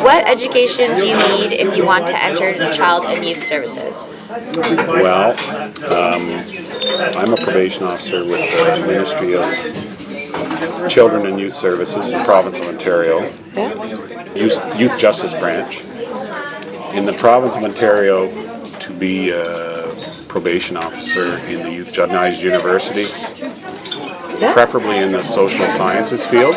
What education do you need if you want to enter Child and Youth Services? Well, I'm a probation officer with the Ministry of Children and Youth Services in the province of Ontario, Youth Justice Branch. In the province of Ontario, to be a probation officer in the Youth Justice University, preferably in the social sciences field.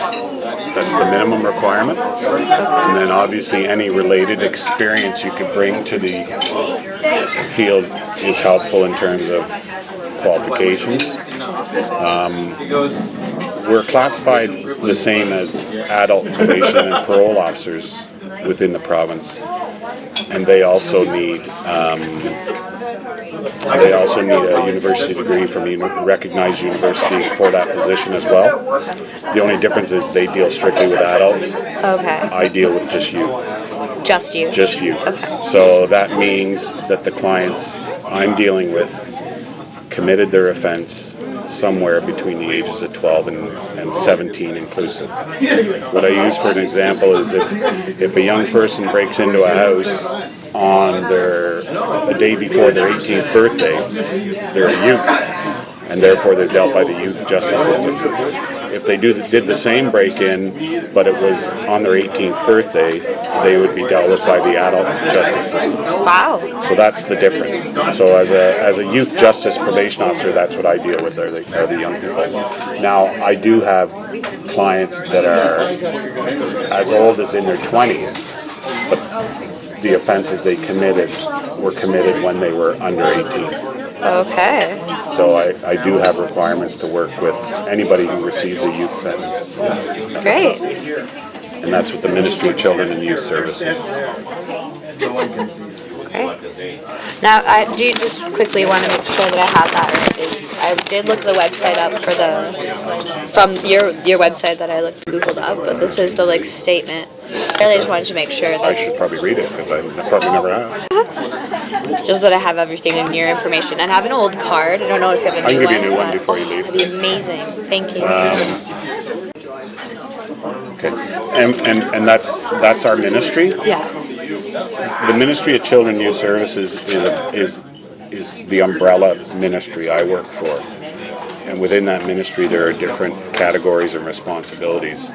That's the minimum requirement. And then obviously any related experience you could bring to the field is helpful in terms of qualifications. We're classified the same as adult probation and parole officers within the province, and they also need a university degree from a recognized university for that position as well. The only difference is they deal strictly with adults. Okay. I deal with just youth. Just youth? Just youth. Okay. So that means that the clients I'm dealing with committed their offense somewhere between the ages of 12 and 17 inclusive. What I use for an example is if a young person breaks into a house on a day before their 18th birthday, they're a youth, and therefore they're dealt by the youth justice system. If they did the same break-in, but it was on their 18th birthday, they would be dealt with by the adult justice system. Wow. So that's the difference. So as a youth justice probation officer, that's what I deal with, are the young people. Now, I do have clients that are as old as in their 20s, but the offenses they committed were committed when they were under 18. Okay. So I do have requirements to work with anybody who receives a youth sentence. Great. And that's with the Ministry of Children and Youth Services. Great. Now, I do just quickly want to make sure that I have that right. I did look the website up from your website that I Googled up, but this is the statement. I really just wanted to make sure that I should probably read it because I probably never have. Just that I have everything in your information. And I have an old card. I don't know if you have a new one. I can give you a new one before you leave. That'd be amazing. Thank you. Okay. And that's our ministry. Yeah. The Ministry of Children and Youth Services is the umbrella ministry I work for. And within that ministry there are different categories and responsibilities.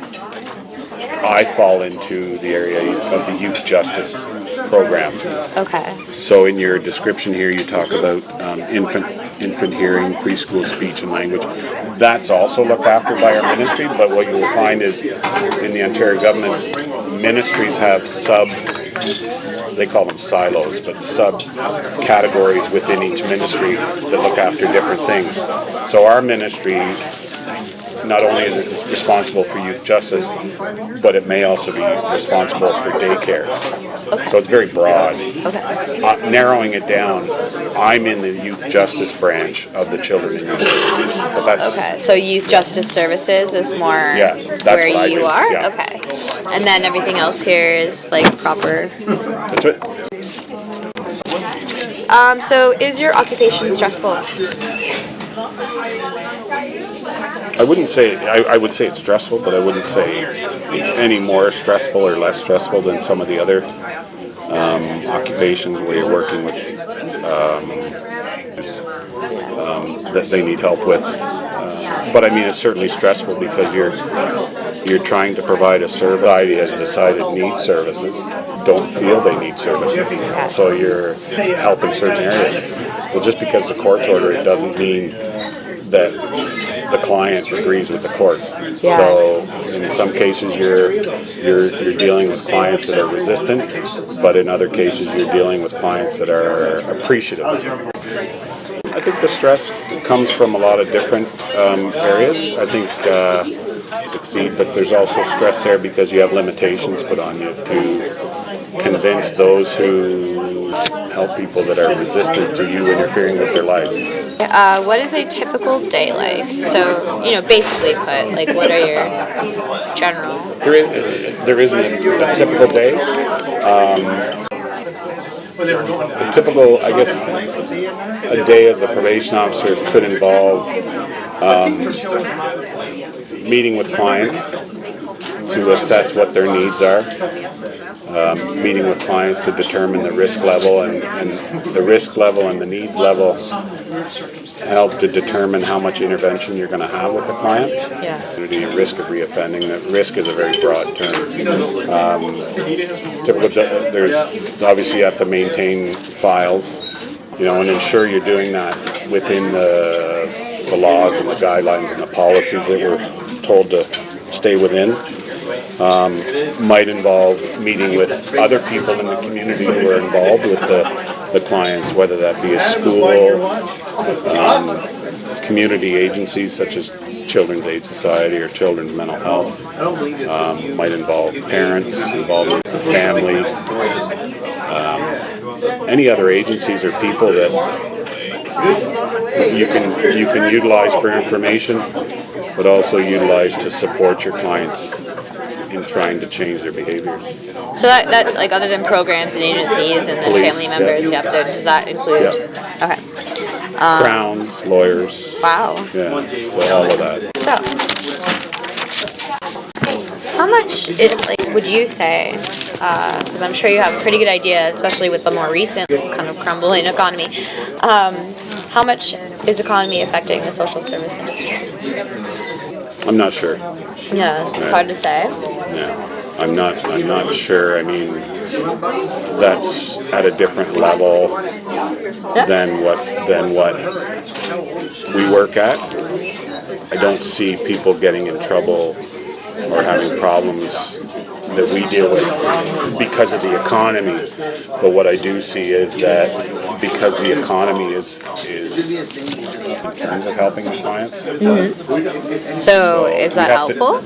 I fall into the area of the youth justice program. Okay. So in your description here you talk about infant hearing, preschool speech and language. That's also looked after by our ministry, but what you will find is in the Ontario government, ministries have they call them silos, but sub-categories within each ministry that look after different things. So our ministry, not only is it responsible for youth justice, but it may also be responsible for daycare. Okay. So it's very broad. Okay. Narrowing it down, I'm in the youth justice branch of the Children and Youth Services. But that's, okay, so Youth Justice Services is more that's where what I you do. are? Yeah. Okay. And then everything else here is proper. That's it. So is your occupation stressful? I wouldn't say, I would say it's stressful, but I wouldn't say it's any more stressful or less stressful than some of the other occupations where you're working with that they need help with. But I mean, it's certainly stressful because you're trying to provide a service. Society has decided needs services, don't feel they need services. So you're helping certain areas. Well, just because the court's order it doesn't mean that the client agrees with the court. Yes. So in some cases you're dealing with clients that are resistant, but in other cases you're dealing with clients that are appreciative. I think the stress comes from a lot of different areas. I think succeed, but there's also stress there because you have limitations put on you to convince those who help people that are resistant to you interfering with their lives. What is a typical day like? So, basically put, what are your general... There isn't a typical day. A typical, I guess, a day as a probation officer could involve meeting with clients, to assess what their needs are, meeting with clients to determine the risk level, and the risk level and the needs level help to determine how much intervention you're going to have with the client. Yeah. The risk of reoffending. That risk is a very broad term. There's obviously you have to maintain files, and ensure you're doing that within the laws and the guidelines and the policies that we're told to stay within. Might involve meeting with other people in the community who are involved with the clients, whether that be a school, community agencies such as Children's Aid Society or Children's Mental Health. Might involve parents, involvement with the family, any other agencies or people that you can utilize for information, but also utilize to support your clients in trying to change their behaviors. So that like other than programs and agencies and then Police, family members, does that include? Yeah. Okay. Crowns, lawyers. Wow. Yeah, so all of that. So, how much would you say, because I'm sure you have a pretty good idea, especially with the more recent kind of crumbling economy, how much is economy affecting the social service industry? I'm not sure. Yeah, it's hard to say. Yeah, I'm not sure. I mean, that's at a different level than what we work at. I don't see people getting in trouble or having problems that we deal with because of the economy. But what I do see is that because the economy is in terms of helping the clients. Mm-hmm. So is that helpful?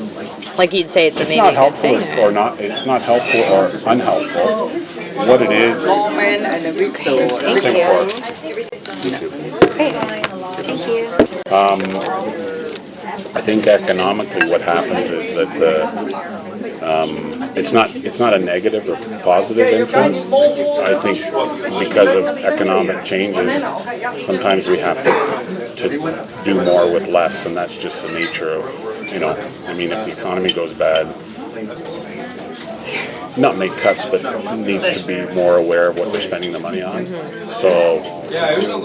Like you'd say it's maybe a good thing? Or not, it's not helpful or unhelpful. What it is... Thank you. Great. Thank you. I think economically what happens is that it's not a negative or positive influence. I think because of economic changes, sometimes we have to do more with less, and that's just the nature of, I mean, if the economy goes bad, not make cuts, but needs to be more aware of what they're spending the money on. So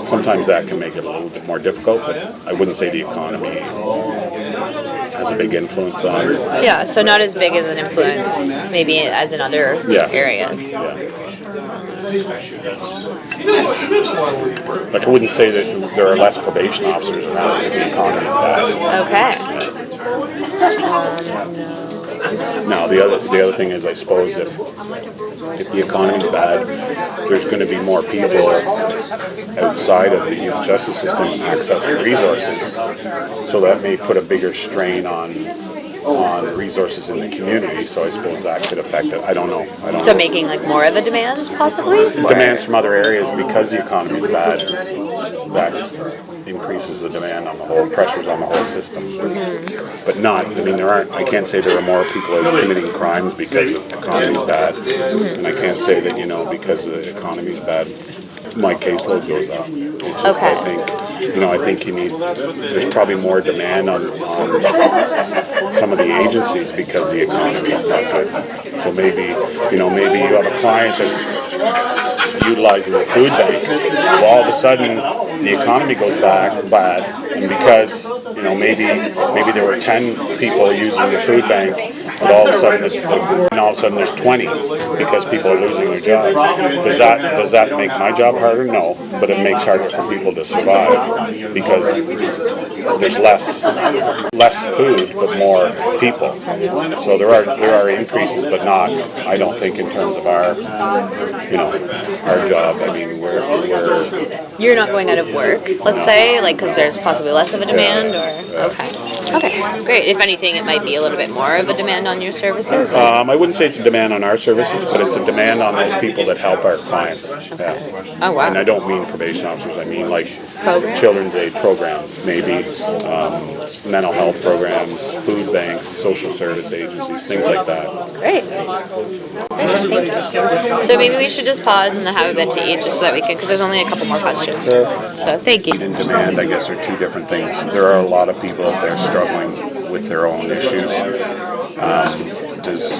sometimes that can make it a little bit more difficult, but I wouldn't say the economy has a big influence on it. Yeah, so not as big as an influence maybe as in other areas. Yeah. Like I wouldn't say that there are less probation officers around because the economy is bad. Okay. Now the other thing is, I suppose if the economy is bad, there's going to be more people outside of the youth justice system accessing resources, so that may put a bigger strain on resources in the community. So I suppose that could affect it. I don't know. So making like more of a demand, possibly? Demands from other areas because the economy is bad. That increases the demand on the whole, pressures on the whole system. Mm-hmm. But I can't say there are more people committing crimes because the economy is bad. Mm-hmm. And I can't say that, because the economy is bad, my caseload goes up. It's just, I think there's probably more demand on some of the agencies because the economy is not good. So maybe you have a client that's utilizing the food banks. Well, all of a sudden the economy goes bad, and because maybe there were 10 people using the food bank, but all of a sudden there's 20 because people are losing their jobs. Does that make my job harder? No, but it makes it harder for people to survive because there's less food but more people. So there are increases, but not, I don't think, in terms of our job. I mean, you're not going out of work, let's say, because there's possibly less of a demand, or okay, great. If anything, it might be a little bit more of a demand on your services. I wouldn't say it's a demand on our services, but it's a demand on those people that help our clients. Yeah. Oh wow. And I don't mean probation officers. I mean like Program? children's aid programs, maybe mental health programs, food banks, social service agencies, things like that. Great. Thank you. So maybe we should just pause and have a bit to eat, just so that we can, because there's only a couple more questions. So thank you. Need and demand, I guess, are two different things. There are a lot of people out there struggling with their own issues. point is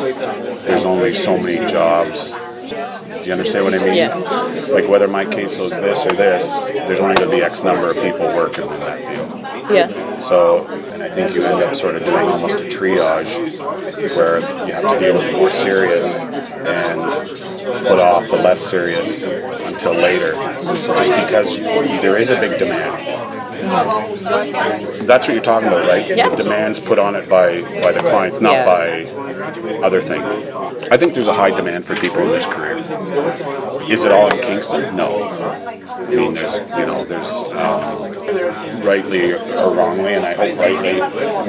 there's only so many jobs. Do you understand what I mean? Yeah. Like whether my caseload is this or this, there's only going to be X number of people working in that field. Yes. So, and I think you end up sort of doing almost a triage where you have to deal with the more serious and put off the less serious until later, just because there is a big demand. That's what you're talking about, right? Yeah. The demands put on it by the client, not by other things. I think there's a high demand for people in this career. Is it all in Kingston? No. I mean, there's rightly or wrongly, and I hope rightly,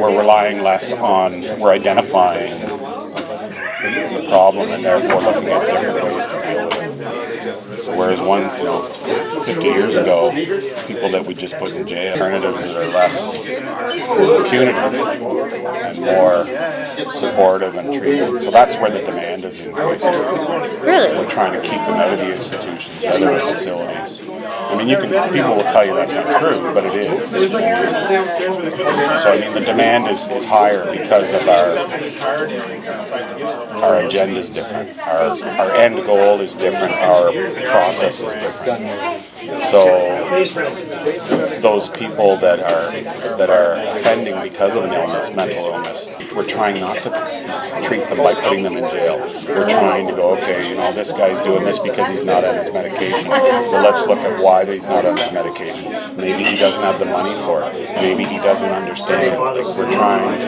we're relying less on, we're identifying the problem and therefore looking at different ways to deal with it. So whereas 50 years ago, people that we just put in jail, alternatives that are less punitive and more supportive and treated. So that's where the demand is increasing. Really? We're trying to keep them out of the institutions, out of the facilities. I mean, people will tell you that's not true, but it is. So I mean, the demand is higher because of our agenda is different. Our end goal is different. Our process is different. So those people that are offending because of an illness, mental illness, we're trying not to treat them by putting them in jail. We're trying to go, okay, this guy's doing this because he's not on his medication. So let's look at why he's not on his medication. Maybe he doesn't have the money for it. Maybe he doesn't understand. Like we're trying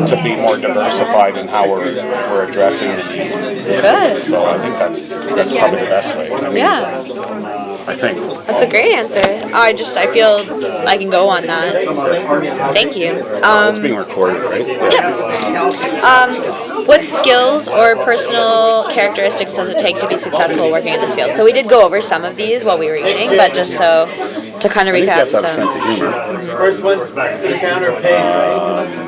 to be more diversified in how we're addressing the need. Good. So I think that's probably the best way. I think. That's a great answer. I feel I can go on that. Thank you. It's being recorded, right? Yeah. What skills or personal characteristics does it take to be successful working in this field? So we did go over some of these while we were eating, but just so to kind of recap. I think you have to have a sense of humor. First one to the counter pays.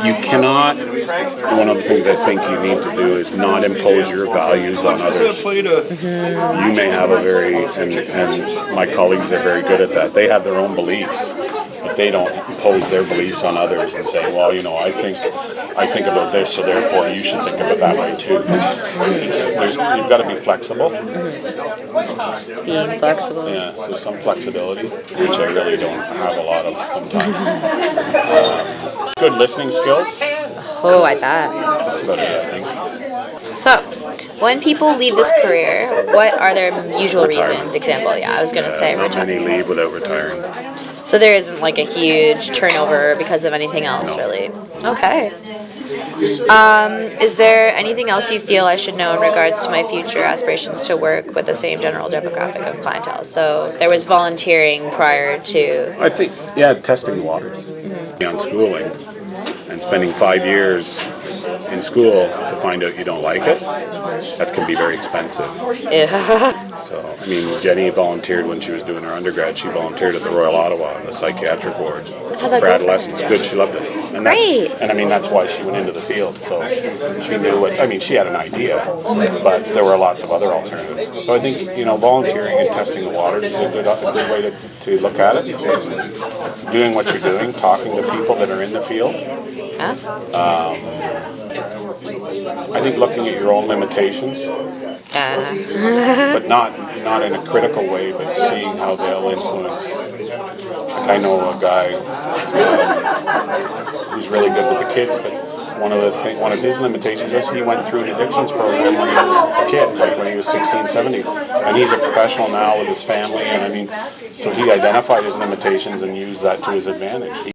You cannot, one of the things I think you need to do is not impose your values on others. You may have a and my colleagues are very good at that. They have their own beliefs, but they don't impose their beliefs on others and say, well, I think about this, so therefore you should think of it that way too. You've got to be flexible. Being flexible. Yeah, so some flexibility, which I really don't have a lot of sometimes. Good listening skills. Oh, I bet. That's about it, I think. So, when people leave this career, what are their usual reasons? Example, I was going to say retirement. Many leave without retiring. So there isn't like a huge turnover because of anything else, really? Okay. Is there anything else you feel I should know in regards to my future aspirations to work with the same general demographic of clientele? So there was volunteering prior to... I think, testing the waters. On schooling and spending 5 years in school to find out you don't like it, that can be very expensive. Yeah. So, I mean, Jenny volunteered when she was doing her undergrad. She volunteered at the Royal Ottawa, the psychiatric ward, for adolescents. Good, she loved it. And Great. That's why she went into the field. So she knew she had an idea, but there were lots of other alternatives. So I think, volunteering and testing the waters is a good way to look at it. Doing what you're doing, talking to people that are in the field. Yeah. I think looking at your own limitations, but not in a critical way, but seeing how they'll influence. Like I know a guy who's really good with the kids, but one of his limitations is he went through an addictions program when he was a kid, like when he was 16, 17, and he's a professional now with his family, and so he identified his limitations and used that to his advantage.